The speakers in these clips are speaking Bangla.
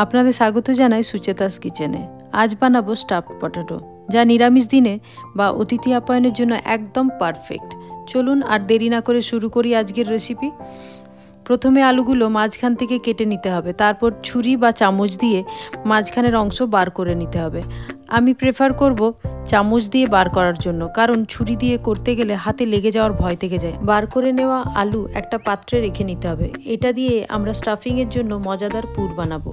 আপনাদের স্বাগত জানাই সুচেতাস কিচেনে। আজ বানাবো স্টাফড পটেটো, যা নিরামিষ দিনে বা অতিথি আপ্যায়নের জন্য একদম পারফেক্ট। চলুন আর দেরি না করে শুরু করি আজকের রেসিপি। প্রথমে আলুগুলো মাঝখান থেকে কেটে নিতে হবে, তারপর ছুরি বা চামচ দিয়ে মাঝখানের অংশ বার করে নিতে হবে। আমি প্রেফার করব চামচ দিয়ে বার করার জন্য, কারণ ছুরি দিয়ে করতে গেলে হাতে লেগে যাওয়ার ভয় থেকে যায়। বার করে নেওয়া আলু একটা পাত্রে রেখে নিতে হবে। এটা দিয়ে আমরা স্টাফিংয়ের জন্য মজাদার পুর বানাবো।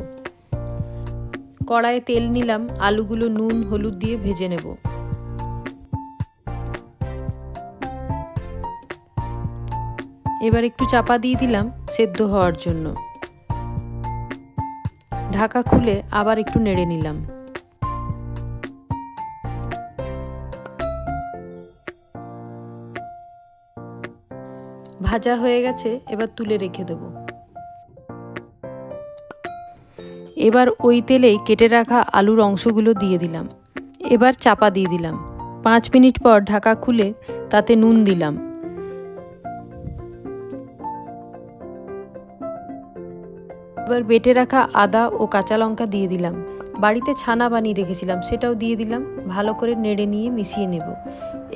কড়াইয়ে তেল নিলাম, আলুগুলো নুন হলুদ দিয়ে ভেজে নেব। এবার একটু চাপা দিয়ে দিলাম সেদ্ধ হওয়ার জন্য। ঢাকা খুলে আবার একটু নেড়ে নিলাম। ভাজা হয়ে গেছে, এবার তুলে রেখে দেব। এবার ওই তেলেই কেটে রাখা আলুর অংশগুলো দিয়ে দিলাম। এবার চাপা দিয়ে দিলাম। 5 মিনিট পর ঢাকা খুলে তাতে নুন দিলাম। এবার বেটে রাখা আদা ও কাঁচা লঙ্কা দিয়ে দিলাম। বাড়িতে ছানা বানিয়ে রেখেছিলাম, সেটাও দিয়ে দিলাম। ভালো করে নেড়ে নিয়ে মিশিয়ে নেব।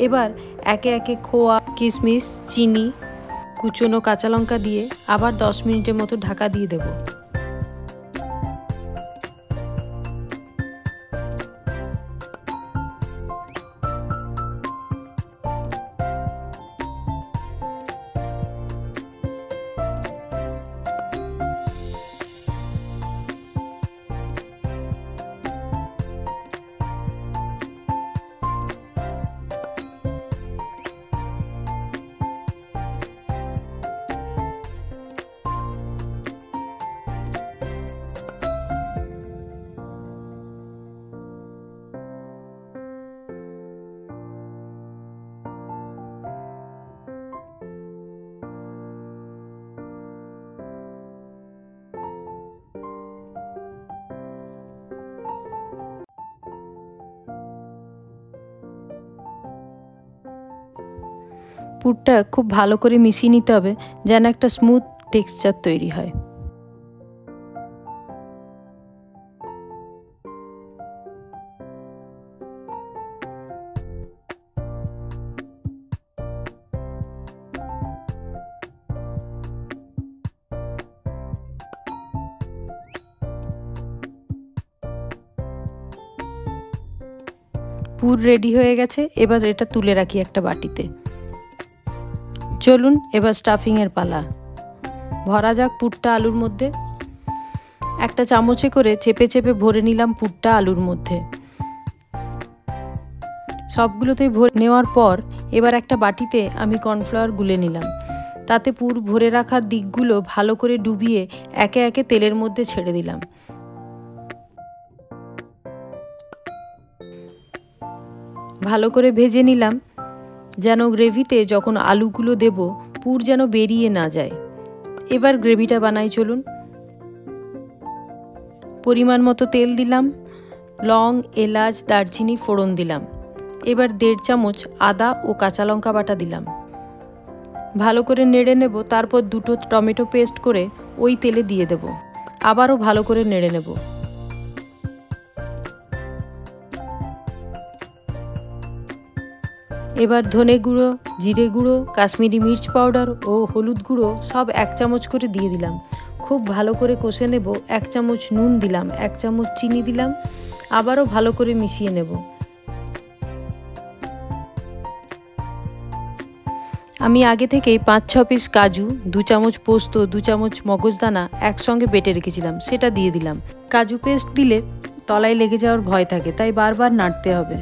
এবার একে একে খোয়া, কিশমিশ, চিনি, কুচনো কাঁচা লঙ্কা দিয়ে আবার 10 মিনিটের মতো ঢাকা দিয়ে দেব। পুরটা খুব ভালো করে মিশিয়ে নিতে হবে, যেন একটা স্মুথ টেক্সচার তৈরি হয়। পুর রেডি হয়ে গেছে, এবার এটা তুলে রাখি একটা বাটিতে। চলুন এবার স্টাফিংয়ের পালা। ভরা যাক পুরটা আলুর মধ্যে। একটা চামচে করে চেপে চেপে ভরে নিলাম পুরটা আলুর মধ্যে। সবগুলোতেই ভরে নেওয়ার পর এবার একটা বাটিতে আমি কর্নফ্লাওয়ার গুলে নিলাম। তাতে পুর ভরে রাখার দিকগুলো ভালো করে ডুবিয়ে একে একে তেলের মধ্যে ছেড়ে দিলাম। ভালো করে ভেজে নিলাম, যেন গ্রেভিতে যখন আলুগুলো দেব পুর যেন বেরিয়ে না যায়। এবার গ্রেভিটা বানাই চলুন। পরিমাণ মতো তেল দিলাম, লং, এলাচ, দারচিনি ফোড়ন দিলাম। এবার 1.5 চামচ আদা ও কাঁচা লঙ্কা বাটা দিলাম। ভালো করে নেড়ে নেব। তারপর 2টো টমেটো পেস্ট করে ওই তেলে দিয়ে দেব। আবারও ভালো করে নেড়ে নেব। এবার ধনে গুঁড়ো, জিরে গুঁড়ো, কাশ্মীরি মির্চ পাউডার ও হলুদ গুঁড়ো সব 1 চামচ করে দিয়ে দিলাম। খুব ভালো করে কষে নেব। 1 চামচ নুন দিলাম, 1 চামচ চিনি দিলাম। আবারও ভালো করে মিশিয়ে নেব। আমি আগে থেকেই 5-6 পিস কাজু, 2 চামচ পোস্ত, 2 চামচ মগজদানা একসঙ্গে বেটে রেখেছিলাম, সেটা দিয়ে দিলাম। কাজু পেস্ট দিলে তলায় লেগে যাওয়ার ভয় থাকে, তাই বারবার নাড়তে হবে।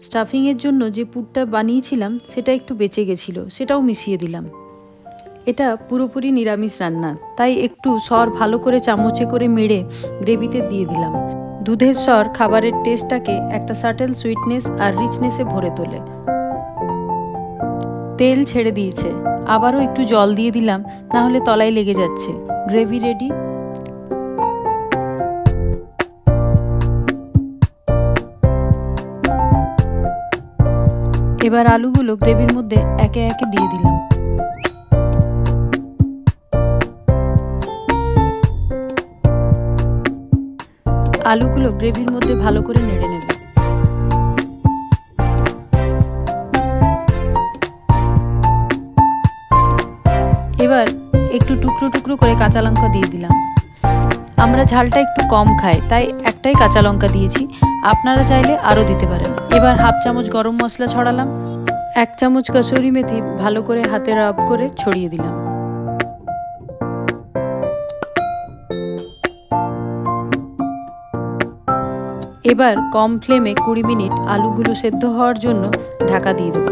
স্টাফিংয়ের জন্য যে পুরটা বানিয়েছিলাম সেটা একটু বেঁচে গেছিলো, সেটাও মিশিয়ে দিলাম। এটা পুরোপুরি নিরামিষ রান্না, তাই একটু সর ভালো করে চামচে করে মেরে গ্রেভিতে দিয়ে দিলাম। দুধের সর খাবারের টেস্টটাকে একটা সাটেল সুইটনেস আর রিচনেসে ভরে তোলে। তেল ছেড়ে দিয়েছে, আবারও একটু জল দিয়ে দিলাম, নাহলে তলায় লেগে যাচ্ছে। Gravy ready. এবার আলুগুলো গ্রেভির মধ্যে একে একে দিয়ে দিলাম। আলুগুলো গ্রেভির মধ্যে ভালো করে নেড়ে নেব। এবার একটু টুকরো টুকরো করে কাঁচা লঙ্কা দিয়ে দিলাম। আমরা ঝালটা একটু কম খাই, তাই একটাই কাঁচা লঙ্কা দিয়েছি, আপনারা চাইলে আরও দিতে পারেন। এবার হাফ চামচ গরম মশলা ছড়ালাম, 1 চামচ কসুরি মেথি ভালো করে হাতে রাব করে ছড়িয়ে দিলাম। এবার কম ফ্লেমে 20 মিনিট আলুগুলো সেদ্ধ হওয়ার জন্য ঢাকা দিয়ে দেব।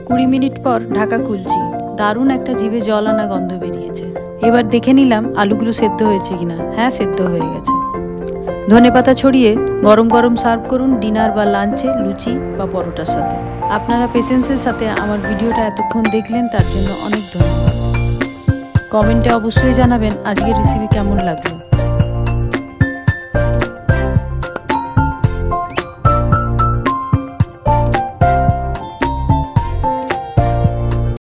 20 মিনিট পর ঢাকা খুলছি, দারুণ একটা জিভে জল আনা গন্ধ বেরিয়েছে। এবার দেখে নিলাম আলুগুলো সেদ্ধ হয়েছে কিনা। হ্যাঁ, সেদ্ধ হয়ে গেছে। ধনেপাতা ছড়িয়ে গরম গরম সার্ভ করুন ডিনার বা লাঞ্চে, লুচি বা পরোটার সাথে। আপনারা পেশেন্সের সাথে আমার ভিডিওটা এতক্ষণ দেখলেন, তার জন্য অনেক ধন্যবাদ। কমেন্টে অবশ্যই জানাবেন আজকের রেসিপি কেমন লাগলো।